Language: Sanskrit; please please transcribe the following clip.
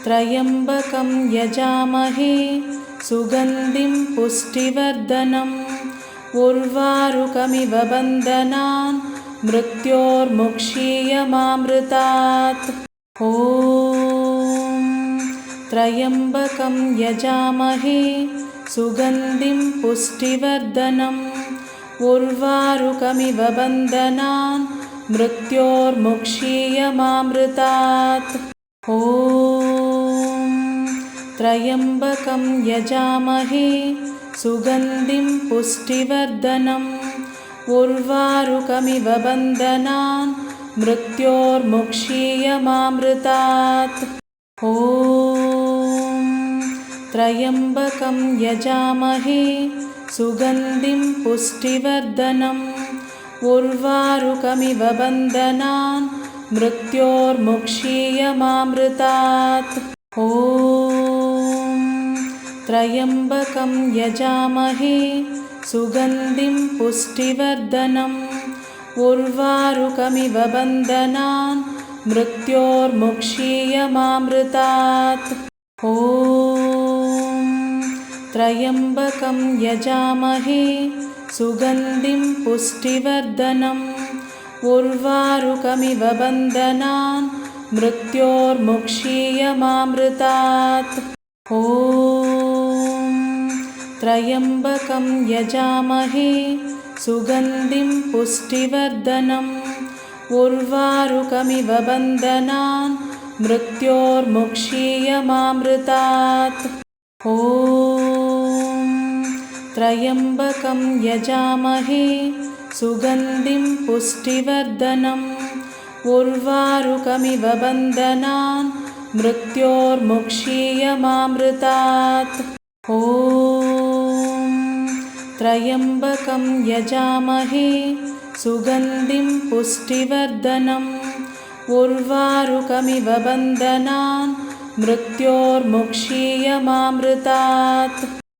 त्र्यम्बकं यजामहे सुगन्धिं पुष्टिवर्धनम् उर्वारुकमिव बन्धनान् मृत्योर्मुक्षीयमामृतात्। ॐ त्र्यम्बकं यजामहे सुगन्धिं पुष्टिवर्धनम् उर्वारुकमिव बन्धनान् मृत्योर्मुक्षीयमामृतात्। ॐ त्र्यम्बकं यजामहे सुगन्धिं पुष्टिवर्धनम् उर्वारुकमिव बन्धनान् मृत्योर्मुक्षीयमामृतात्। ॐ त्र्यम्बकं यजामहे सुगन्धिं पुष्टिवर्धनम् उर्वारुकमिव बन्धनान् मृत्योर्मुक्षीयमामृतात्। ॐ त्र्यम्बकं यजामहे सुगन्धिं पुष्टिवर्धनम् उर्वारुकमिव बन्धनान् मृत्योर्मुक्षीयमामृतात्। ॐ त्र्यम्बकं यजामहे सुगन्धिं पुष्टिवर्धनम् उर्वारुकमिव बन्धनान् मृत्योर्मुक्षीयमामृतात्। ॐ त्र्यम्बकं यजामहे सुगन्धिं पुष्टिवर्धनम् उर्वारुकमिव बन्धनान् मृत्योर्मुक्षीयमामृतात्। ॐ त्र्यम्बकं यजामहे सुगन्धिं पुष्टिवर्धनम् उर्वारुकमिव बन्धनान् मृत्योर्मुक्षीयमामृतात्। ॐ त्र्यम्बकं यजामहे सुगन्धिं पुष्टिवर्धनम् उर्वारुकमिव बन्धनान् मृत्योर्मुक्षीयमामृतात्।